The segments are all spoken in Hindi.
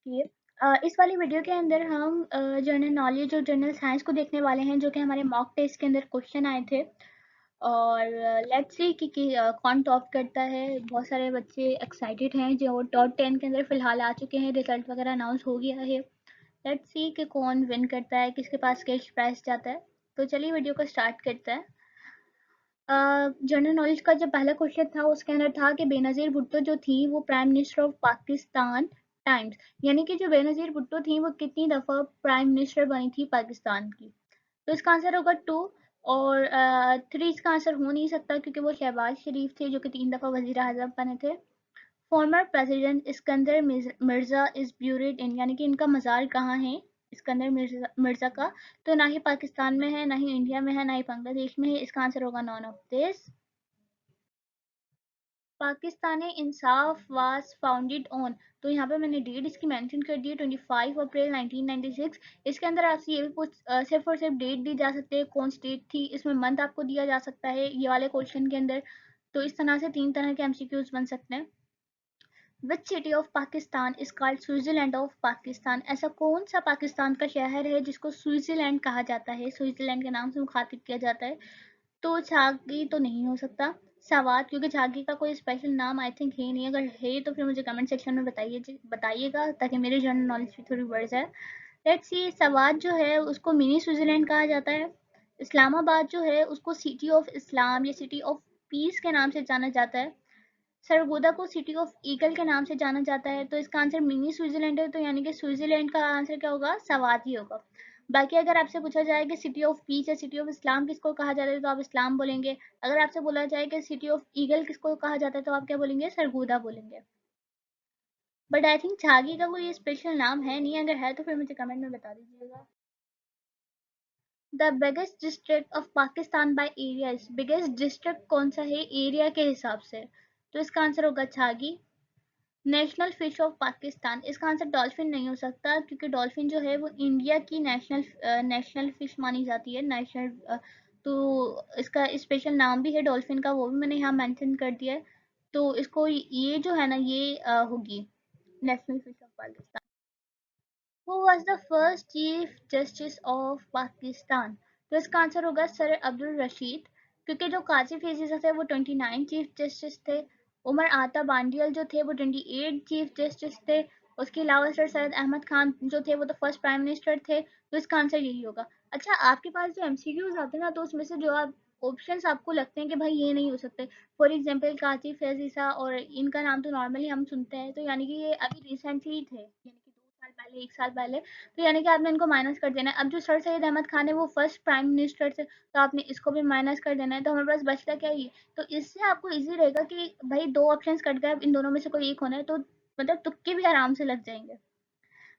कि इस वाली वीडियो के अंदर हम जनरल नॉलेज और जनरल साइंस को देखने वाले हैं, जो कि हमारे मॉक टेस्ट के अंदर क्वेश्चन आए थे। और लेट्स सी कि कौन टॉप करता है। बहुत सारे बच्चे एक्साइटेड हैं जो टॉप 10 के अंदर फिलहाल आ चुके हैं, रिजल्ट वगैरह अनाउंस हो गया है। लेट्स सी कि कौन विन करता है, किसके पास कैश प्राइस जाता है। तो चलिए वीडियो को स्टार्ट करते हैं। जनरल नॉलेज का जो पहला क्वेश्चन था उसके अंदर था कि बेनज़ीर भुट्टो जो थी वो prime minister of Pakistan times, यानी कि जो बेनज़ीर भुट्टो थी वो कितनी दफ़ा प्राइम मिनिस्टर बनी थी पाकिस्तान की। तो इसका आंसर होगा 2। और 3 इसका आंसर हो नहीं सकता क्योंकि वो शहबाज शरीफ थे जो कि 3 दफ़ा वजीर आजम बने थे। Former president Iskander Mirza is buried in, यानी कि इनका मज़ार कहाँ है इस्कंदर मिर्जा का। तो ना ही पाकिस्तान में है, ना ही इंडिया में है, ना ही बांग्लादेश में है। इसका आंसर होगा none of this. Pakistani Insaf was founded on, तो यहाँ पे मैंने डेट इसकी मेंशन कर दी है 25 अप्रैल 1996। इसके अंदर आपसे ये भी सिर्फ और सिर्फ डेट दी जा सकती है, कौन सी डेट थी, इसमें मंथ आपको दिया जा सकता है ये वाले क्वेश्चन के अंदर। तो इस तरह से 3 तरह के एमसीक्यूज बन सकते हैं। Which city of Pakistan is called Switzerland of Pakistan, ऐसा कौन सा पाकिस्तान का शहर है जिसको स्विट्जरलैंड कहा जाता है, स्विट्जरलैंड के नाम से मुखातिब किया जाता है। तो झागी तो नहीं हो सकता। सवात, क्योंकि झागी का कोई स्पेशल नाम आई थिंक है नहीं, अगर है तो फिर मुझे कमेंट सेक्शन में बताइएगा ताकि मेरी जनरल नॉलेज भी थोड़ी बढ़ जाए। लेट्स सी, सवात जो है उसको मिनी स्विट्जरलैंड कहा जाता है। इस्लामाबाद जो है उसको सिटी ऑफ इस्लाम या सिटी ऑफ पीस के नाम से जाना जाता है। सरगोदा को सिटी ऑफ ईगल के नाम से जाना जाता है। तो इसका आंसर मिनी स्विट्जरलैंड है, तो यानी कि स्विट्जरलैंड का आंसर क्या होगा, सवात ही होगा। बाकी अगर आपसे पूछा जाए कि सिटी ऑफ पीस या सिटी ऑफ इस्लाम किसको कहा जाता है तो आप इस्लाम बोलेंगे। अगर आपसे बोला जाए कि सिटी ऑफ ईगल किसको कहा जाता है तो आप क्या बोलेंगे, सरगोदा बोलेंगे। बट आई थिंक झागी का कोई स्पेशल नाम है नहीं, अगर है तो फिर मुझे कमेंट में बता दीजिएगा। The biggest district of Pakistan by area, biggest district कौन सा है एरिया के हिसाब से, तो इसका आंसर होगा झागी। नेशनल फिश ऑफ पाकिस्तान, इसका आंसर डॉल्फिन नहीं हो सकता क्योंकि डॉल्फिन जो है वो इंडिया की नेशनल फिश मानी जाती है, नेशनल। तो इसका स्पेशल नाम भी है डॉल्फिन का, वो भी मैंने यहाँ मेंशन कर दिया है। तो इसको ये जो है ना ये होगी national fish of Pakistan. Who was the first chief justice of Pakistan, तो इसका आंसर होगा सर अब्दुल रशीद, क्योंकि जो काजी फेजिसा थे वो 29 चीफ जस्टिस थे। उमर आता बांडियल जो थे वो 28 चीफ जस्टिस थे। उसके अलावा सर सैयद अहमद खान जो थे वो तो फर्स्ट प्राइम मिनिस्टर थे। तो इसका आंसर यही होगा। अच्छा, आपके पास जो एमसीक्यूज आते हैं ना, तो उसमें से जो आप ऑप्शंस आपको लगते हैं कि भाई ये नहीं हो सकते, फॉर एग्जाम्पल काजी फेजिसा, और इनका नाम तो नॉर्मली हम सुनते हैं, तो यानी कि ये अभी रिसेंटली थे, यानी कि 2 साल पहले, 1 साल पहले। तो यानी कि आपने इनको माइनस कर देना है। अब जो सर सैयद अहमद खान है वो फर्स्ट प्राइम मिनिस्टर थे, तो आपने इसको भी माइनस कर देना है। तो हमारे पास बचता क्या ही, तो इससे आपको इजी रहेगा कि भाई 2 ऑप्शंस कट गए, अब इन दोनों में से कोई एक होना है, तो मतलब तुक्के भी आराम से लग जाएंगे।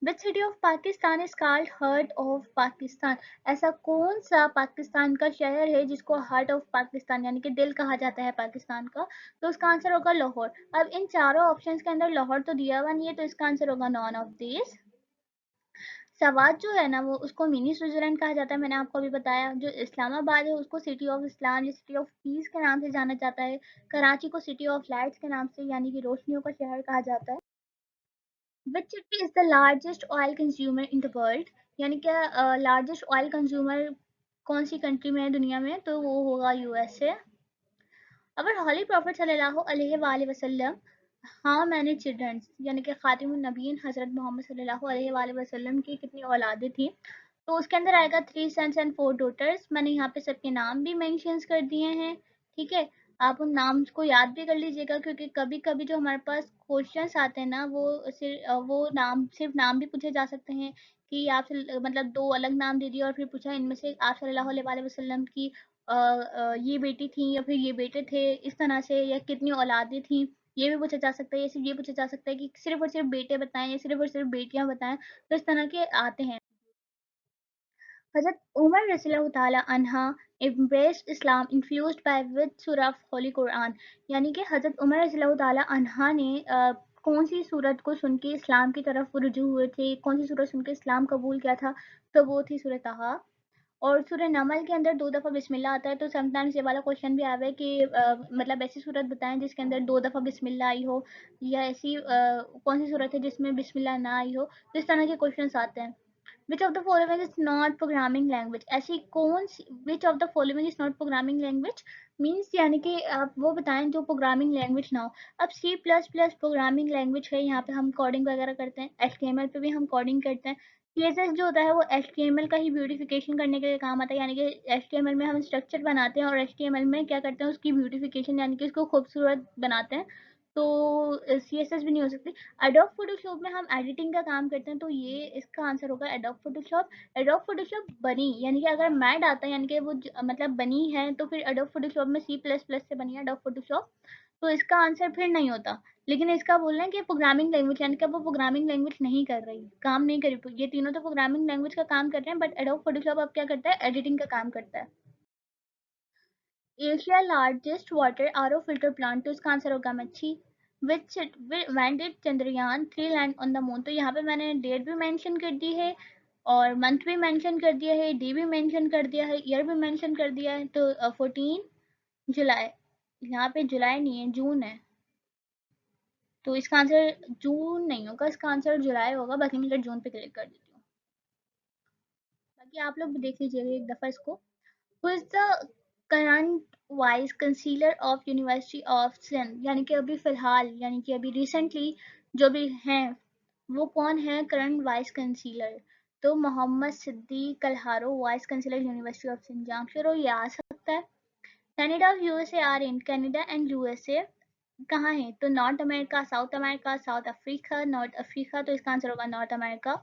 Which city of Pakistan is called heart of Pakistan, ऐसा कौन सा पाकिस्तान का शहर है जिसको हार्ट ऑफ पाकिस्तान यानी कि दिल कहा जाता है पाकिस्तान का। तो इसका आंसर होगा लाहौर। अब इन चारों ऑप्शंस के अंदर लाहौर तो दिया हुआ नहीं है, तो इसका आंसर होगा नॉन ऑफ दिस। सवात जो है ना वो उसको मिनी स्विट्जरलैंड कहा जाता है, मैंने आपको अभी बताया। जो इस्लामाबाद है उसको सिटी ऑफ इस्लाम या सिटी ऑफ पीस के नाम से जाना जाता है। कराची को सिटी ऑफ लाइट्स के नाम से यानी कि रोशनियों का शहर कहा जाता है। Which city is the largest oil consumer in the world, यानी कि लार्जेस्ट ऑयल कंज्यूमर कौन सी कंट्री में है दुनिया में, तो वो होगा यूएसए। अवर हॉली प्रॉफिट सल्लल्लाहु अलैहि वसल्लम, हाँ मैंने चिल्ड्रंस यानी कि खातिमुन नबीन हज़रत मोहम्मद सल्लल्लाहु अलैहि वसल्लम की कितनी औलादें थी, तो उसके अंदर आएगा 3 सन्स एंड 4 डॉटर्स। मैंने यहाँ पे सबके नाम भी मेंशंस कर दिए हैं, ठीक है। आप उन नाम को याद भी कर लीजिएगा क्योंकि कभी कभी जो हमारे पास क्वेश्चंस आते हैं ना वो नाम सिर्फ नाम भी पूछे जा सकते हैं कि आपसे मतलब 2 अलग नाम दे दिए और फिर पूछा इनमें से आप सल्लल्लाहु अलैहि वसल्लम की ये बेटी थी या फिर ये बेटे थे, इस तरह से, या कितनी औलादें थी, ये भी पूछा जा सकता है। या सिर्फ ये पूछा जा सकता है कि सिर्फ और सिर्फ बेटे बताएं या सिर्फ और सिर्फ बेटियां बताएं, तो इस तरह के आते हैं। हजरत उमर रज़ियल्लाहु ताला अन्हा embraced Islam influenced by which surah of Holy Quran, यानी कि हजरत उमर रज़ियल्लाहु ताला अन्हा ने कौन सी सूरत को सुन के इस्लाम की तरफ रुजू हुए थे, कौन सी सूरत सुन के इस्लाम कबूल किया था, तो वो थी सूरह ताहा। और सूरह नमल के अंदर 2 दफ़ा बिस्मिल्लाह आता है, तो समटाइम्स ये वाला क्वेश्चन भी आया है कि मतलब ऐसी सूरत बताएँ जिसके अंदर 2 दफ़ा बिस्मिल्लाह आई हो, या ऐसी कौन-सी सूरत है जिसमें बिस्मिल्लाह ना आई हो? तो इस तरह के क्वेश्चन्स आते हैं। Which of the following is not programming language, ऐसी कौन सी, which of the following is not programming language means यानी कि आप वो बताएं जो प्रोग्रामिंग लैंग्वेज ना हो। अब C plus plus programming language है, यहाँ पे हम कोडिंग वगैरह करते हैं, एच टी एम एल पे भी हम कोडिंग करते हैं। सी एस एस जो होता है वो एच टी एम एल का ही ब्यूटिफिकेशन करने के लिए काम आता है, यानी कि एच टी एम एल में हम स्ट्रक्चर बनाते हैं और एच टी एम एल में क्या करते हैं उसकी ब्यूटिफिकेशन यानी कि उसको खूबसूरत बनाते हैं। तो सी एस एस भी नहीं हो सकती। एडोब फोटोशॉप में हम एडिटिंग का काम करते हैं, तो ये इसका आंसर होगा एडोब फोटोशॉप। एडोब फोटोशॉप बनी यानी कि अगर मैड आता है यानी कि वो मतलब बनी है, तो फिर एडोब फोटोशॉप में सी प्लस प्लस से बनी है एडोब फोटोशॉप, तो इसका आंसर फिर नहीं होता। लेकिन इसका बोल रहे हैं कि प्रोग्रामिंग लैंग्वेज यानी कि वो प्रोग्रामिंग लैंग्वेज नहीं कर रही, काम नहीं करी, ये तीनों तो प्रोग्रामिंग लैंग्वेज का काम कर रहे हैं, बट एडोब फोटोशॉप अब क्या करता है, एडिटिंग का काम करता है। Asia largest water RO filter plant, तो इसका आंसर होगा मच्छी। विच when did Chandrayaan 3 land on the moon, तो यहाँ पे मैंने डेट भी मेंशन कर दी है और मंथ भी मेंशन कर दिया है, डे भी मेंशन कर दिया है, ईयर भी मेंशन कर दिया है। तो 14 जुलाई, यहाँ पे जुलाई नहीं है जून है, तो इसका आंसर जून नहीं होगा, इसका आंसर जुलाई होगा। बाकी मैं जून पे क्लिक कर देती हूँ, बाकी आप लोग भी देख लीजिएगा एक दफ़ा इसको। Who is the current vice chancellor of University of Sindh, यानी कि अभी फिलहाल यानी कि अभी रिसेंटली जो भी हैं, वो कौन है करंट वाइस कैंसिलर? तो Mohammad Siddique Kalhoro, vice chancellor university of Sindh Jamshoro, ये आ सकता है। कनाडा और USA are in, Canada and USA कहाँ है? तो North America, South Africa, North Africa, तो इसका आंसर होगा North America.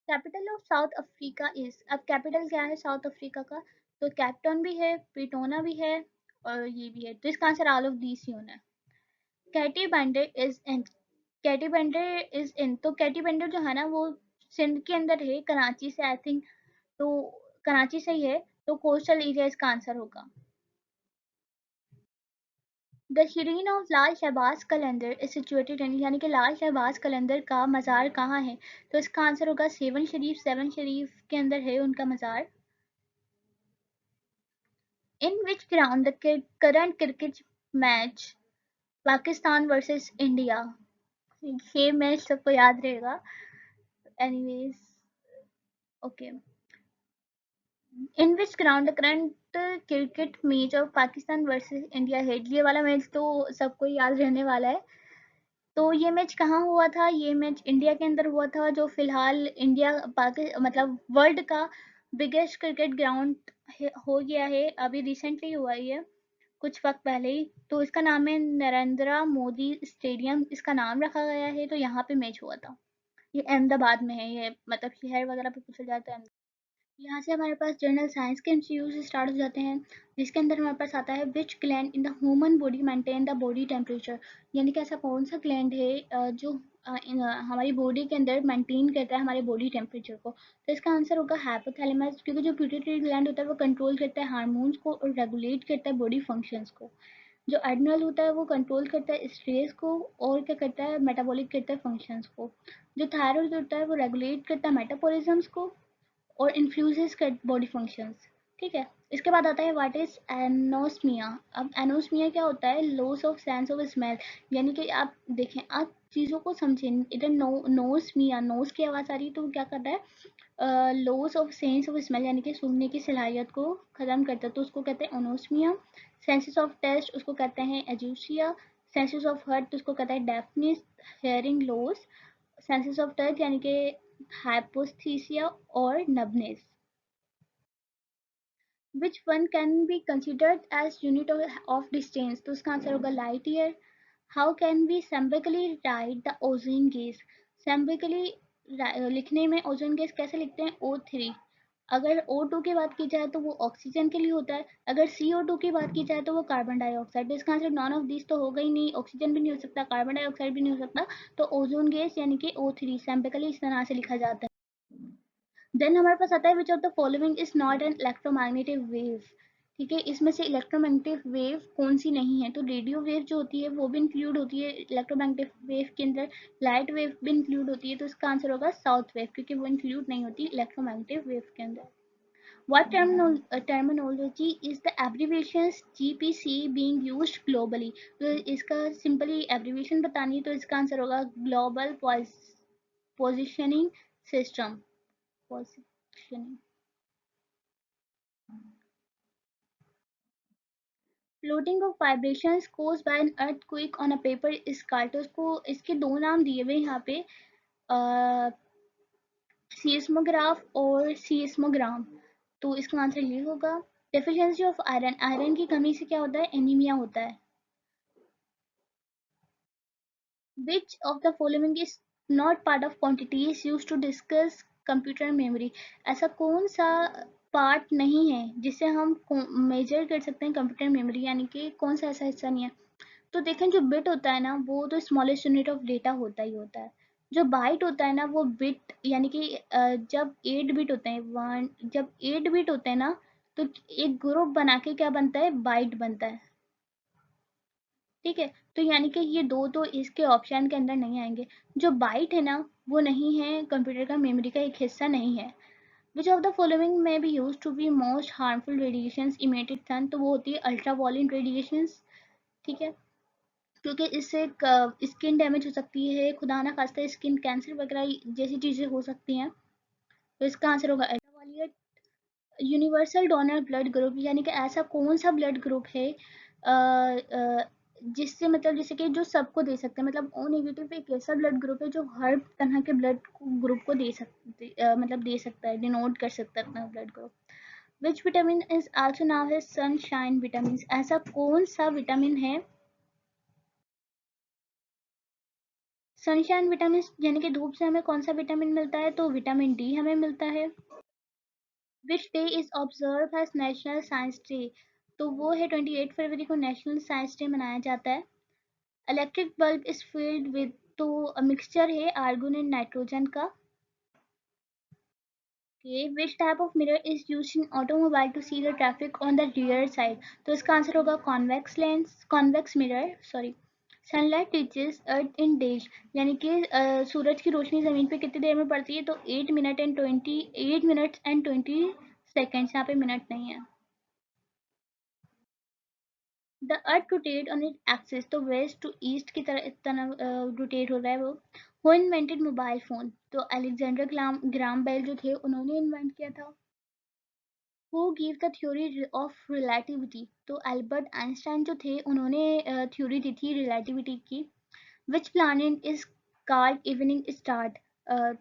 Capital of South Africa is, अब कैपिटल क्या है साउथ अफ्रीका का? तो कैप्टन भी है, प्रिटोना भी है, और ये भी है, तो इसका आंसर ऑल ऑफ दीस ही होना है। Katie Bender is in, Katie Bender is in, तो कैटी बेंडर जो है ना वो सिंध के अंदर है, कराची से आई थिंक, तो कराची से ही है, तो कोस्टल एरिया इसका आंसर होगा। The shrine of Lal Shahbaz Qalandar is situated in, यानी कि लाल शहबाज कलंदर का मज़ार कहाँ है? तो इसका आंसर होगा सेवन शरीफ, सेवन शरीफ के अंदर है उनका मज़ार। In which ground the current cricket match Pakistan versus India, ये मैच सबको याद रहेगा। Anyways, okay. In which ground the current cricket match of Pakistan versus India है, ये वाला मैच तो सबको याद रहने वाला है। तो ये मैच कहाँ हुआ था? ये मैच इंडिया के अंदर हुआ था, जो फिलहाल इंडिया मतलब वर्ल्ड का बिगेस्ट क्रिकेट ग्राउंड हो गया है, अभी रिसेंटली हुआ ही है, कुछ वक्त पहले ही। तो इसका नाम है नरेंद्र मोदी स्टेडियम, इसका नाम रखा गया है, तो यहाँ पे मैच हुआ था। ये अहमदाबाद में है, ये मतलब शहर वगैरह पे पूछा जाता है। यहाँ से हमारे पास जनरल साइंस के एमसीक्यूज स्टार्ट हो जाते हैं, जिसके अंदर हमारे पास आता है विच gland in the human body maintain the body temperature, यानी कि ऐसा कौन सा ग्लैंड है जो हमारी बॉडी के अंदर मेंटेन करता है हमारे बॉडी टेम्परेचर को। तो इसका आंसर होगा हाइपोथैलेमस, क्योंकि जो पिट्यूटरी ग्लैंड होता है वो कंट्रोल करता है हार्मोन्स को और रेगुलेट करता है बॉडी फंक्शंस को। जो एड्रिनल होता है वो कंट्रोल करता है स्ट्रेस को और क्या करता है, मेटाबॉलिक करता है फंक्शंस को। जो थायराइड होता है वो रेगुलेट करता है मेटाबॉलिज्म्स को और इन्फ्लुएंसेस कर बॉडी फंक्शंस। ठीक है, इसके बाद आता है व्हाट इज एनोस्मिया। अब एनोस्मिया क्या होता है? Loss of sense of smell, यानी कि आप देखें, आप चीज़ों को समझें, इधर नोस्मिया, नोज की आवाज़ आ रही है तो क्या कर रहा है, loss of sense of smell यानी कि सूंघने की सलाहियत को ख़त्म करता है, तो उसको कहते हैं ओनोस्मिया। सेंसेस ऑफ टेस्ट उसको कहते हैं एजूसिया। सेंसेस ऑफ हर्ट उसको कहता है deafness, hearing loss. Senses of touch यानी कि हाइपोस्थीसिया और numbness. Which one can be considered as unit of distance, तो उसका आंसर होगा light year. How can be symbolically write the ozone gas, symbolically लिखने में ओजोन गैस कैसे लिखते हैं? O3। अगर O2 की बात की जाए तो वो ऑक्सीजन के लिए होता है, अगर CO2 की बात की जाए तो वो कार्बन डाइऑक्साइड। तो इसका आंसर नॉन ऑफ दिस तो होगा ही नहीं, ऑक्सीजन भी नहीं हो सकता, कार्बन डाइऑक्साइड भी नहीं हो सकता, तो ओजोन गैस यानी कि O3 सिंबलिकली इस तरह से लिखा जाता है। देन हमारे पास आता है which of the following is not an electromagnetic wave, ठीक है, इसमें से इलेक्ट्रोमैग्नेटिक वेव कौन सी नहीं है? तो रेडियो वेव जो होती है वो भी इंक्लूड होती है इलेक्ट्रोमैग्नेटिक वेव के अंदर, लाइट वेव भी इंक्लूड होती है, तो इसका आंसर होगा साउथ वेव, क्योंकि वो इंक्लूड नहीं होती इलेक्ट्रोमैग्नेटिक वेव के अंदर। What terminology is the abbreviations GPC being used globally? तो इसका सिंपली एब्रीविएशन बतानी है, तो इसका आंसर होगा global positioning system. Positioning. Floating of vibrations caused by an earthquake on a paper is called, तो इसको इसके दो नाम दिए हुए यहाँ पे, सीस्मोग्राफ और सीस्मोग्राम, तो इसका आंसर ये होगा। डेफिशिएंसी ऑफ आयरन, आयरन की कमी से क्या होता है? एनीमिया होता है। Which of the following is not part of quantities used to discuss computer memory? ऐसा कौन सा पार्ट नहीं है जिसे हम मेजर कर सकते हैं कंप्यूटर मेमोरी, यानी कि कौन सा ऐसा हिस्सा नहीं है? तो देखें, जो बिट होता है ना वो तो स्मॉलेस्ट यूनिट ऑफ डेटा होता ही होता है। जो बाइट होता है ना वो बिट, यानी कि जब 8 बिट होते हैं, वन जब 8 बिट होते हैं ना, तो एक ग्रुप बना के क्या बनता है? बाइट बनता है। ठीक है, तो यानी कि ये दो तो इसके ऑप्शन के अंदर नहीं आएंगे। जो बाइट है ना वो नहीं है, कंप्यूटर का मेमोरी का एक हिस्सा नहीं है। विच ऑफ द फॉलोइंग में be use to be most harmful radiation emitted sun, तो वो होती है अल्ट्रावायलेंट रेडिएशन। ठीक है, क्योंकि इससे स्किन डैमेज हो सकती है, खुदा ना खास्ता स्किन कैंसर वगैरह जैसी चीजें हो सकती हैं, तो इसका आंसर होगा ultraviolet. Universal donor blood group, यानी कि ऐसा कौन सा ब्लड ग्रुप है जिससे मतलब जैसे कि जो सबको दे सकते हैं, मतलब ओ नेगेटिव एक ऐसा ब्लड ग्रुप है जो हर तरह के ब्लड ग्रुप को दे सकते मतलब दे सकता है, डिनोट कर सकता है अपना blood group. Which vitamin is also now है सनशाइन विटामिन, ऐसा कौन सा विटामिन है? सनशाइन विटामिन यानी कि धूप से हमें कौन सा विटामिन मिलता है? तो विटामिन डी हमें मिलता है। Which day is observe as national science day, तो वो है 28 फरवरी को नेशनल साइंस डे मनाया जाता है। Electric bulb is filled with, तो मिक्सचर है आर्गन एंड नाइट्रोजन का। Okay, which type of mirror is used in automobile to see the traffic on the rear side? तो इसका आंसर होगा convex lens, convex mirror, sorry. Sunlight reaches earth in days, यानी कि सूरज की रोशनी जमीन पे कितनी देर में पड़ती है? तो 8 मिनट्स एंड 20 सेकेंड्स, यहाँ पे मिनट नहीं है। The earth rotate on it axis, तो वेस्ट टू ईस्ट की तरह रोटेट हो रहा है वो। हु इन्वेंटेड मोबाइल फोन, तो अलेक्जेंडर ग्राम बेल जो थे उन्होंने इन्वेंट किया था। Who give the theory of relativity, तो एल्बर्ट आइंस्टाइन जो थे उन्होंने थ्योरी दी थी रिलेटिविटी की। Which planet is called evening star,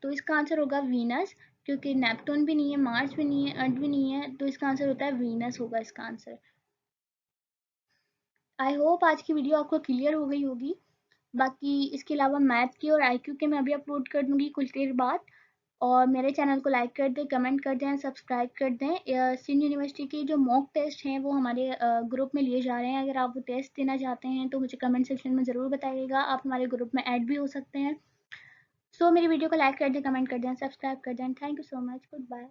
तो इसका आंसर होगा वीनस, क्योंकि नेपटून भी नहीं है, मार्स भी नहीं है, अर्थ भी नहीं है, तो इसका आंसर होता है वीनस होगा इसका आंसर। आई होप आज की वीडियो आपको क्लियर हो गई होगी। बाकी इसके अलावा मैथ की और आईक्यू के मैं अभी अपलोड कर दूंगी कुछ देर बाद। और मेरे चैनल को लाइक कर दें, कमेंट कर दें, सब्सक्राइब कर दें। सिंध यूनिवर्सिटी के जो मॉक टेस्ट हैं वो हमारे ग्रुप में लिए जा रहे हैं, अगर आप वो टेस्ट देना चाहते हैं तो मुझे कमेंट सेक्शन में ज़रूर बताइएगा, आप हमारे ग्रुप में ऐड भी हो सकते हैं। सो मेरी वीडियो को लाइक कर दें, कमेंट कर दें, सब्सक्राइब कर दें। Thank you so much, good bye.